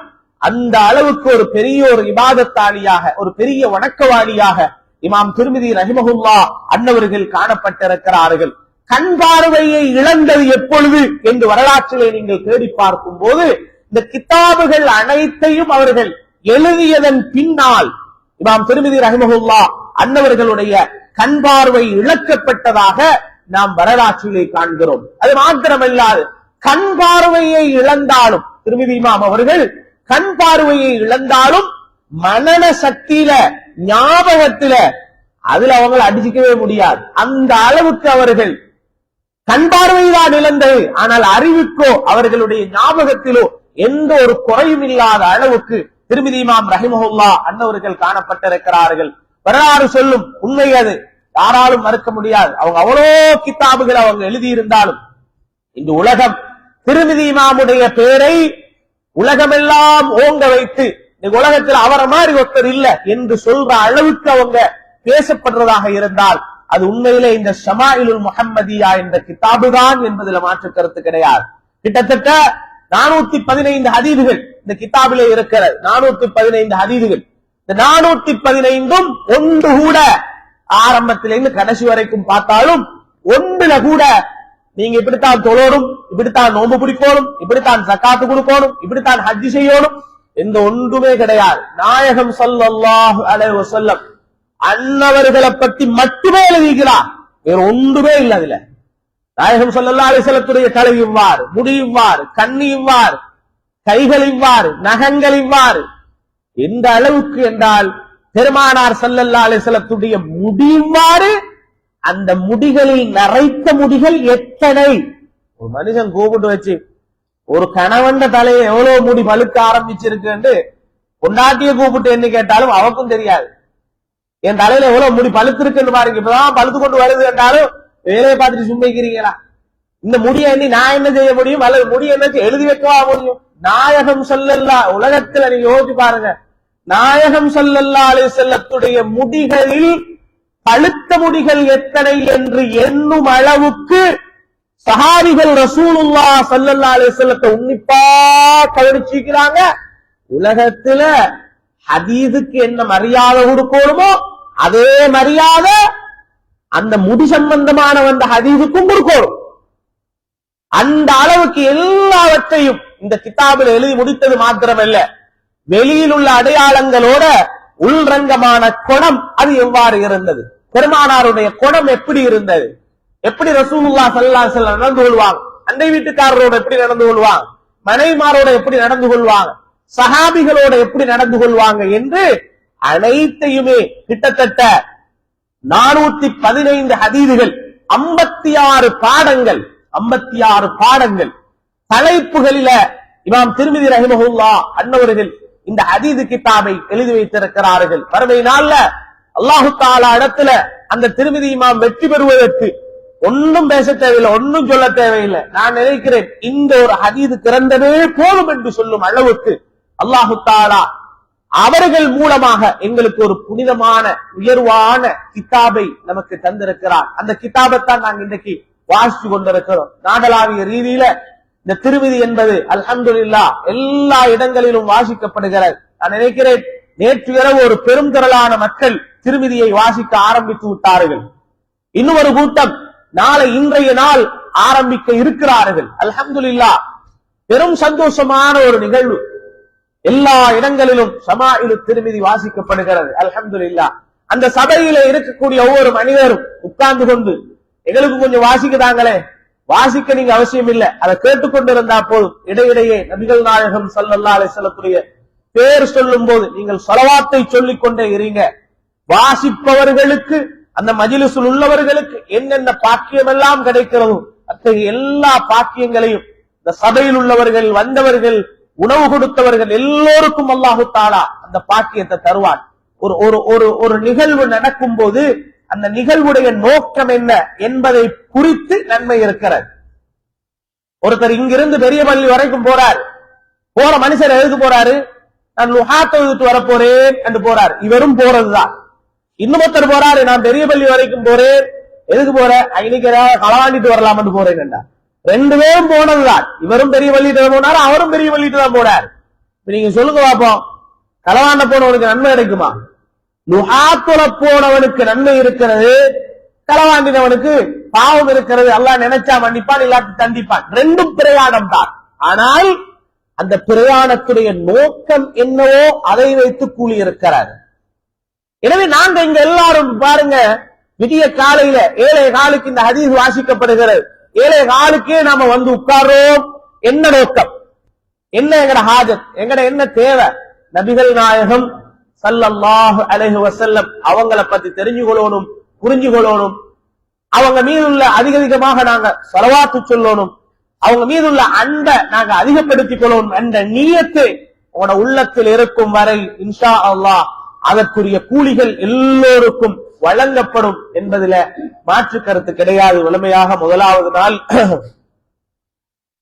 அந்த அளவுக்கு ஒரு பெரிய ஒரு இபாதத்தாளியாக, ஒரு பெரிய வணக்கவாளியாக இமாம் திருமிதி ரஹிமஹுல்லாஹ் அன்னவர்கள் காணப்பட்டிருக்கிறார்கள். கண் பார்வையை இழந்தது எப்பொழுது என்று வரலாற்றிலே நீங்கள் தேடி பார்க்கும் போது இந்த கிதாபுகள் அனைத்தையும் அவர்கள் எழுதியதன் பின்னால் இமாம் திர்மிதி ரஹிமஹுல்லாஹ் அன்னவர்களுடைய கண் பார்வை இழக்கப்பட்டதாக நாம் வரலாற்றிலே காண்கிறோம். அது மாத்திரமல்லாது கண் பார்வையை இழந்தாலும் திர்மிதி இமாம் அவர்கள் கண் பார்வையை இழந்தாலும் மனன சக்தியில ஞாபகத்தில அதுல அவங்களை அடிச்சுக்கவே முடியாது. அந்த அளவுக்கு அவர்கள் கண் பார்வைதான் இழந்தது, ஆனால் அறிவுக்கோ அவர்களுடைய ஞாபகத்திலோ எந்த ஒரு குறையும் இல்லாத அளவுக்கு திர்மிதி இமாம் ரஹிமஹுல்லாஹ் அன்னவர்கள் காணப்பட்டிருக்கிறார்கள். வரலாறு சொல்லும் உண்மை, அது யாராலும் மறுக்க முடியாது. அவங்க அவ்வளோ கிதாபுகள் அவங்க எழுதியிருந்தாலும் இந்த உலகம் திர்மிதி இமாமுடைய பெயரை உலகமெல்லாம் ஓங்க வைத்து இந்த உலகத்தில் அவரை மாதிரி ஒருத்தர் இல்ல என்று சொல்ற அளவுக்கு அவங்க பேசப்படுறதாக இருந்தால் அது உண்மையிலே இந்த ஷமாயிலுல் முஹம்மதியா என்ற கிதாபு தான் என்பதில் மாற்று கருத்து கிடையாது. கிட்டத்தட்ட 415 ஹதீதுகள் இந்த கிதாபிலே இருக்கிறது. 415 ஹதீதுகள். இந்த 415ம் ஒன்று கூட ஆரம்பத்திலிருந்து கடைசி வரைக்கும் பார்த்தாலும் ஒன்றுல கூட நீங்க இப்படித்தான் தொழணும், இப்படித்தான் நோன்பு பிடிக்கணும், இப்படித்தான் ஜக்காத்து கொடுக்கணும், இப்படித்தான் ஹஜ் செய்யணும், எந்த ஒன்றுமே கிடையாது. நாயகம் ஸல்லல்லாஹு அலைஹி வஸல்லம் அன்னவர்களை பற்றி மட்டுமே எழுதிக்கிறார், வேற ஒன்றுமே இல்லை. அதுல நாயகம் ஸல்லல்லாஹு அலைஹி வஸல்லத்துடைய தலை இவ்வாறு, முடி இவ்வாறு, கண்ணி இவ்வாறு, கைகள் இவ்வாறு, நகங்கள் இவ்வாறு, எந்த அளவுக்கு என்றால் பெருமானார் ஸல்லல்லாஹு அலைஹி வஸல்லத்துடைய முடி இவ்வாறு, அந்த முடிகளில் நரைத்த முடிகள் எத்தனை. ஒரு மனுஷன் கூப்பிட்டு வச்சு ஒரு கணவன் தலையை எவ்வளவு முடி பழுக்க ஆரம்பிச்சிருக்கு பொண்டாட்டிய கூப்பிட்டு என்ன கேட்டாலும் அவக்கும் தெரியாது. என் தலையில எவ்வளவு முடி பழுத்து இருக்குன்னு பாருங்க, இப்பதான் பழுத்து கொண்டு வருது என்றாலும் வேலையை பார்த்துட்டு சும்மைக்கிறீங்களா? இந்த முடிய எண்ணி நான் என்ன செய்ய முடியும், அல்லது முடிய என்ன எழுதி வைக்கவா முடியும்? நாயகம் ஸல்லல்லாஹு உலகத்துல நீங்க யோசிச்சு பாருங்க, நாயகம் ஸல்லல்லாஹு அலைஹி வஸல்லத்துடைய முடிகளில் பழுத்த முடிகள் எத்தனை என்று எண்ணும் அளவுக்கு சஹாபிகள் ரசூலுல்லாஹ் ஸல்லல்லாஹு அலைஹி வஸல்லத்தை உன்னிப்பா கவனிச்சிருக்கிறாங்க. உலகத்துல ஹதீஸுக்கு என்ன மரியாதை கொடுக்கணுமோ அதே மரியாதை அந்த முடி சம்பந்தமான வந்த ஹதீஸுக்கும் கொடுக்கணும். அந்த அளவுக்கு எல்லாவற்றையும் இந்த கிதாபில் எழுதி முடித்தது மாத்திரமல்ல, வெளியில் உள்ள அடையாளங்களோட உள்ரங்கமான குணம் அது எவ்வாறு இருந்தது, பெருமானாருடைய குணம் எப்படி இருந்தது, எப்படி ரசூலுல்லாஹ் ஸல்லல்லாஹு அலைஹி வஸல்லம் நடந்து கொள்வாங்க, அண்டை வீட்டுக்காரரோட எப்படி நடந்து கொள்வாங்க, மனைவிமாரோட எப்படி நடந்து கொள்வாங்க, சஹாபிகளோட எப்படி நடந்து கொள்வாங்க என்று அனைத்தையுமே கிட்டத்தட்ட 415 ஹதீதுகள், 56 பாடங்கள், 56 பாடங்கள் தலைப்புகளில இமாம் திர்மிதி ரஹிமஹுல்லாஹ் அன்னவர்கள் இந்த ஹதீது கிதாபை எழுதி வைத்திருக்கிறார்கள். மறுமை நாள்ல அல்லாஹு தஆலா இடத்துல அந்த திர்மிதி இமாம் வெற்றி பெறுவதற்கு ஒன்னும் பேச தேவையில்லை, ஒன்னும் சொல்ல தேவையில்லை. நான் நினைக்கிறேன் இந்த ஒரு ஹதீது திறந்ததே போதும் என்று சொல்லும் அளவுக்கு அல்லாஹு தஆலா அவர்கள் மூலமாக எங்களுக்கு ஒரு புனிதமான உயர்வான கிதாபை நமக்கு தந்திருக்கிறார். அந்த கிதாபைத்தான் நாங்கள் இன்றைக்கு வாசித்து கொண்டிருக்கிறோம். நாடளாவிய ரீதியில இந்த திருமிதி என்பது அல்ஹம்துலில்லாஹ் எல்லா இடங்களிலும் வாசிக்கப்படுகிறது. நான் நினைக்கிறேன் நேற்று இரவு ஒரு பெரும் திரளான மக்கள் திருமிதியை வாசிக்க ஆரம்பித்து விட்டார்கள். இன்னும் ஒரு கூட்டம் நாளை இன்றைய நாள் ஆரம்பிக்க இருக்கிறார்கள். அல்ஹம்துலில்லாஹ் பெரும் சந்தோஷமான ஒரு நிகழ்வு. எல்லா இடங்களிலும் ஷமாயிலு திருமிதி வாசிக்கப்படுகிறது. அல்ஹம்துலில்லாஹ் அந்த சபையில இருக்கக்கூடிய ஒவ்வொரு மனிதரும் உட்கார்ந்து கொண்டு எங்களுக்கு கொஞ்சம் வாசிக்கதாங்களே, வாசிக்க நீங்க அவசியம் இல்லை, அதை கேட்டுக்கொண்டிருந்தா போதும். இடையிடையே நபிகள் நாயகம் ஸல்லல்லாஹு அலைஹி வஸல்லத்துடைய பேர் சொல்லும் போது நீங்கள் ஸலவாத்தை சொல்லிக் கொண்டே இருங்க. வாசிப்பவர்களுக்கு அந்த மஜ்லிஸில் உள்ளவர்களுக்கு என்னென்ன பாக்கியம் எல்லாம் கிடைக்கிறதோ அத்தகைய எல்லா பாக்கியங்களையும் இந்த சபையில் உள்ளவர்கள், வந்தவர்கள், உணவு கொடுத்தவர்கள் எல்லோருக்கும் அல்லாஹு தஆலா அந்த பாக்கியத்தை தருவான். ஒரு நிகழ்வு நடக்கும் போது அந்த நிகழ்வுடைய நோக்கம் என்ன என்பதை குறித்து நன்மை இருக்கிறது. ஒருத்தர் இங்கிருந்து பெரிய பள்ளி வரைக்கும் போறாரு, போற மனுஷர் எதுக்கு போறாரு, நான் லுஹா தொழுதுட்டு வரப்போறேன் என்று போறாரு, இவரும் போறதுதான். இன்னொருத்தர் போறாரு, நான் பெரிய பள்ளி வரைக்கும் போறேன், எதுக்கு போற, இன்னைக்கு களவாண்டிட்டு வரலாம் என்று போறேன் என்றார். ரெண்டு பேரும் போனதுதான். இவரும் பெரிய பள்ளிட்டு தான் போனாரு, அவரும் பெரிய பள்ளிட்டு தான் போனார். நீங்க சொல்லுங்க பாப்போம், களவாண்ட போனவனுக்கு நன்மை கிடைக்குமா? லுஹா தொழ போனவனுக்கு நன்மை இருக்கிறது, களவாண்டினவனுக்கு பாவம் இருக்கிறது. அல்லாஹ் நினைச்சா மன்னிப்பான், இல்லாட்டி தண்டிப்பான். ரெண்டும் பிரயாணம் தான். ஆனால் அந்த பிரயாணத்துடைய நோக்கம் என்னவோ அதை வைத்து கூலி இருக்கிறார். எனவே நாங்க இங்க எல்லாரும் பாருங்க, விடிய காலையில 7:15 இந்த ஹதீஸ் வாசிக்கப்படுகிறது. 7:15 நாம வந்து உட்கார்றோம். என்ன நோக்கம், என்ன எங்கட ஹாஜத், எங்கட என்ன தேவை? நபிகள் நாயகம் ஸல்லல்லாஹு அலைஹி வஸல்லம் அவங்கள பத்தி தெரிஞ்சு கொள்ளணும், புரிஞ்சு கொள்ளணும். அவங்க மீதுள்ள அதிகமாக நாங்க ஸலவாத்து சொல்லணும். அவங்க மீதுள்ள அன்பை நாங்க அதிகப்படுத்திக் கொள்ளணும் என்ற நியத்து உங்களோட உள்ளத்தில் இருக்கும் வரை இன்ஷா அல்லாஹ் அதற்குரிய கூலிகள் எல்லோருக்கும் வழங்கப்படும் என்பதில மாற்று கருத்து கிடையாது. வலிமையாக முதலாவது நாள்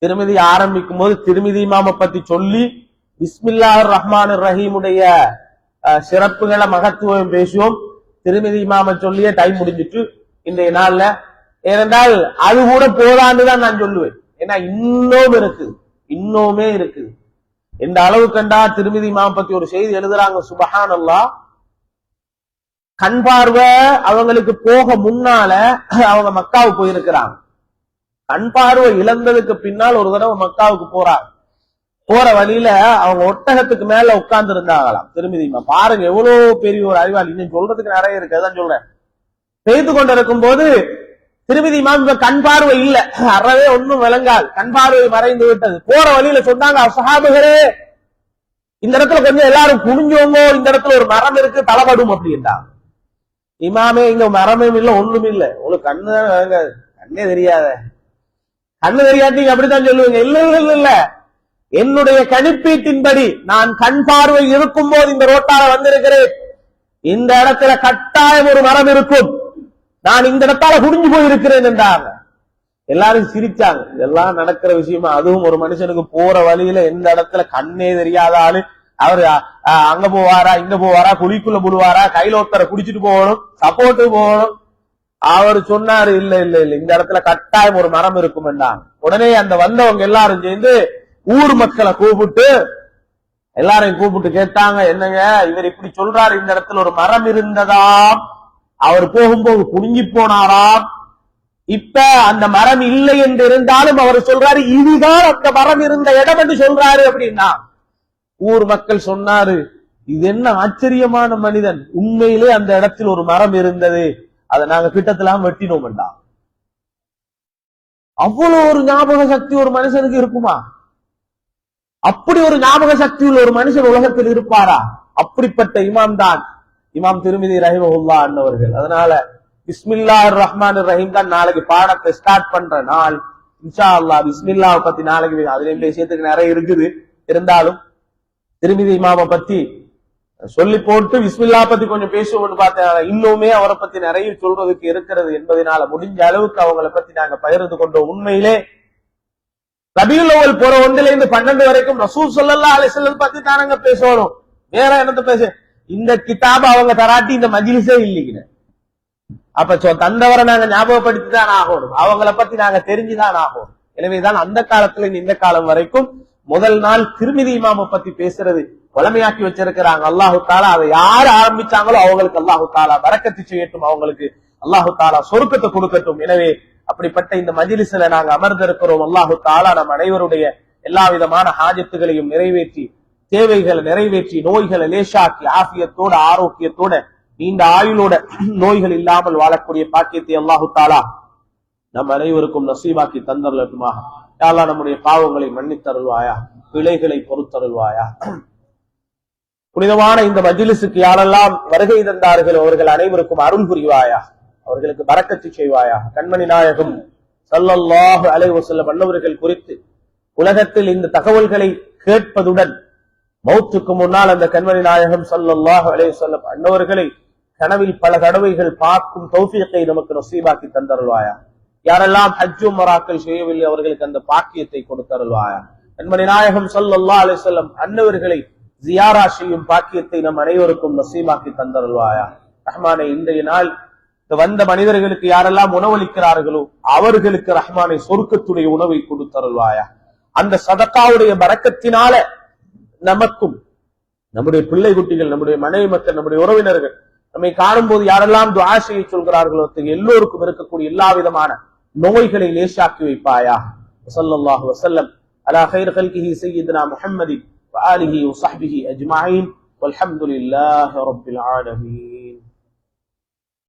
திருமிதி ஆரம்பிக்கும் போது திருமிதி இமாம பத்தி சொல்லி பிஸ்மில்லாஹிர் ரஹ்மானிர் ரஹீமுடைய சிறப்புகளை மகத்துவம் பேசுவோம். திருமிதி இமாம சொல்லியே டைம் முடிஞ்சிட்டு இன்றைய நாள்ல. ஏனென்றால் அது கூட போதாண்டுதான் நான் சொல்லுவேன். ஏன்னா இன்னுமே இருக்குது. எந்த அளவு கண்டா திருமிதி இமாம பத்தி ஒரு செய்தி எழுதுறாங்க, சுபஹானல்லாஹ். கண் பார்வை அவங்களுக்கு போக முன்னால அவங்க மக்காவுக்கு போயிருக்கிறாங்க. கண் பார்வை இழந்ததுக்கு பின்னால் ஒரு தடவை மக்காவுக்கு போறாங்க. போற வழியில அவங்க ஒட்டகத்துக்கு மேல உட்கார்ந்து இருந்தாங்களாம் திருமிதிமா. பாருங்க எவ்வளவு பெரிய ஒரு அறிவாளி. இன்னும் சொல்றதுக்கு நிறைய இருக்கு, அதான் சொல்றேன். பெய்து கொண்டிருக்கும் போது திருமிதிமா கண் பார்வை இல்ல, அறவே ஒன்னும் விளங்காது, கண் பார்வை மறைந்து விட்டது. போற வழியில சொன்னாங்க, சஹாபுகளே இந்த இடத்துல கொஞ்சம் எல்லாரும் குனிஞ்சோங்க, இந்த இடத்துல ஒரு மரம் இருக்கு, தலைபடும் அப்படின்றாங்க. இமாமே இங்க மரமும் இல்ல ஒண்ணும் இல்ல, உங்களுக்கு கண்ணே தெரியாத, கண்ணு தெரியாதீங்க அப்படித்தான் சொல்லுவீங்க. இல்ல இல்ல இல்ல, என்னுடைய கணிப்பீட்டின்படி நான் கண் பார்வை இருக்கும் போது இந்த ரோட்டால வந்திருக்கிறேன். இந்த இடத்துல கட்டாயம் ஒரு மரம் இருக்கும், நான் இந்த இடத்தால குடிஞ்சு போயிருக்கிறேன் என்றாங்க. எல்லாரும் சிரிச்சாங்க. இதெல்லாம் நடக்கிற விஷயமா? அதுவும் ஒரு மனுஷனுக்கு போற வழியில எந்த இடத்துல கண்ணே தெரியாத ஆளு அவரு அங்க போவாரா, இங்க போவாரா, குழிக்குள்ள போடுவாரா, கையில ஒருத்தரை குடிச்சிட்டு போகணும், சப்போர்ட்டு போகணும். அவர் சொன்னாரு, இல்ல இல்ல இல்ல, இந்த இடத்துல கட்டாயம் ஒரு மரம் இருக்கும் என்றாங்க. உடனே அந்த வந்தவங்க எல்லாரும் சேர்ந்து ஊர் மக்களை கூப்பிட்டு எல்லாரையும் கூப்பிட்டு கேட்டாங்க, என்னங்க இவர் இப்படி சொல்றாரு, இந்த இடத்துல ஒரு மரம் இருந்ததாம், அவர் போகும்போது குடுங்கி போனாராம், இப்ப அந்த மரம் இல்லை என்று இருந்தாலும் அவர் சொல்றாரு இதுதான் அந்த மரம் இருந்த இடம் என்று சொல்றாரு அப்படின்னா. ஊர் மக்கள் சொன்னாரு, இது என்ன ஆச்சரியமான மனிதன், உண்மையிலே அந்த இடத்தில் ஒரு மரம் இருந்தது, அதை நாங்க கிட்டத்தெல்லாம் வெட்டினோம் என்றா. அவ்வளவு ஒரு ஞாபக சக்தி ஒரு மனுஷனுக்கு இருக்குமா? அப்படி ஒரு ஞாபக சக்தி உள்ள ஒரு மனுஷன் உலகத்தில் இருப்பாரா? அப்படிப்பட்ட இமாம் தான் இமாம் திருமிதி ரஹிமஹுல்லாஹ் அன்னவர்கள். அதனால பிஸ்மில்லாஹிர் ரஹ்மானிர் ரஹீம் தான் நாளைக்கு பாடத்தை ஸ்டார்ட் பண்ற நாள். இன்ஷா அல்லாஹ் பிஸ்மில்லாஹ் பத்தி நாளைக்கு அதுல விஷயத்துக்கு நிறைய இருக்குது. இருந்தாலும் திருமிதி இமாம பத்தி சொல்லி போட்டு பிஸ்மில்லா பத்தி கொஞ்சம் பேசுவோம்னு பார்த்தேன். இன்னுமே அவரை பத்தி நிறைய சொல்றதுக்கு இருக்கிறது என்பதனால முடிஞ்ச அளவுக்கு அவங்களை பத்தி நாங்க பகிர்ந்து கொண்டோம். உண்மையிலே ரபியுல் அவ்வல் போற 1 to 12 வரைக்கும் ரசூல் ஸல்லல்லாஹு அலைஹி வஸல்லம் பத்தி தானங்க பேசணும். வேற என்னத்த பேச? இந்த கிதாப அவங்க தராட்டி இந்த மஜ்லிஸே இல்லைங்க. அப்ப தந்தவரை நாங்க ஞாபகப்படுத்தி தான் ஆகணும், அவங்கள பத்தி நாங்க தெரிஞ்சுதான் ஆகணும். எனவேதான் அந்த காலத்துல இந்த காலம் வரைக்கும் முதல் நாள் திருமிதி இமாம பத்தி பேசுறது வளமையாக்கி வச்சிருக்கிறாங்க. அல்லாஹு தாலா அதை யாரு ஆரம்பிச்சாங்களோ அவங்களுக்கு அல்லாஹு தாலா பரக்கத்து செய்யட்டும், அவங்களுக்கு அல்லாஹு தாலா சொருக்கத்தை கொடுக்கட்டும். எனவே அப்படிப்பட்ட இந்த மஜ்லிஸ்ல நாங்க அமர்ந்திருக்கிறோம். அல்லாஹு தாலா நம் அனைவருடைய எல்லா விதமான ஹாஜத்துகளையும் நிறைவேற்றி, தேவைகளை நிறைவேற்றி, நோய்களை லேசாக்கி, ஆஃபியத்தோட ஆரோக்கியத்தோட நீண்ட ஆயுளோட நோய்கள் இல்லாமல் வாழக்கூடிய பாக்கியத்தை அல்லாஹு தாலா நம் அனைவருக்கும் நசீபாக்கி தந்தருளட்டுமாக. யா அல்லாஹ் நம்முடைய பாவங்களை மன்னித்தருள்வாயா, பிழைகளை பொறுத்தருள்வாயா. புனிதமான இந்த மஜ்லிஸுக்கு யாரெல்லாம் வருகை தந்தார்கள் அவர்கள் அனைவருக்கும் அருள் புரிவாயா, அவர்களுக்கு பரக்கத்து செய்வாயா. கண்மணி நாயகம் ஸல்லல்லாஹு அலைஹி வஸல்லம் அன்னவர்கள் குறித்து உலகத்தில் இந்த தகவல்களை கேட்பதுடன் மௌத்துக்கு முன்னால் அந்த கண்மணி நாயகம் ஸல்லல்லாஹு அலைஹி வஸல்லம் அன்னவர்களை கனவில் பல தடவைகள் பார்க்கும் தௌஃபீகை நமக்கு நசீபாக்கி தந்தருள்வாயா. யாரெல்லாம் ஹஜ் உம்ராக்கள் செய்யவில்லை அவர்களுக்கு அந்த பாக்கியத்தை கொடுத்தருள்வாயா. கண்மணி நாயகம் ஸல்லல்லாஹு அலைஹி வஸல்லம் அன்னவர்களை ஜியாரா செய்யும் பாக்கியத்தை நம் அனைவருக்கும் நசீபாக்கி தந்தருள்வாயா. ரஹ்மானே, இன்றைய நாள் வந்த மனிதர்களுக்கு யாரெல்லாம் உணவளிக்கிறார்களோ அவர்களுக்கு ரஹ்மானை சொர்க்கத்துடைய உணவை கொடுத்தருள்வாயா. அந்த சதக்காவுடைய பரக்கத்தினால நமக்கும், நம்முடைய பிள்ளை குட்டிகள், நம்முடைய மனைவி மக்கள், நம்முடைய உறவினர்கள் நம்மை காணும் போது யாரெல்லாம் துஆ செய்ய சொல்கிறார்களோ எல்லோருக்கும் இருக்கக்கூடிய எல்லா விதமான நோய்களை லேசாக்கி வைப்பாயா. ஸல்லல்லாஹு அலைஹி வஸல்லம் அலா கைர் கல்கிஹி சய்யிதுனா முஹம்மதி வ ஆலிஹி வ ஸஹ்பிஹி அஜ்மஈன் வல்ஹம்துலில்லாஹி ரப்பில் ஆலமீன்.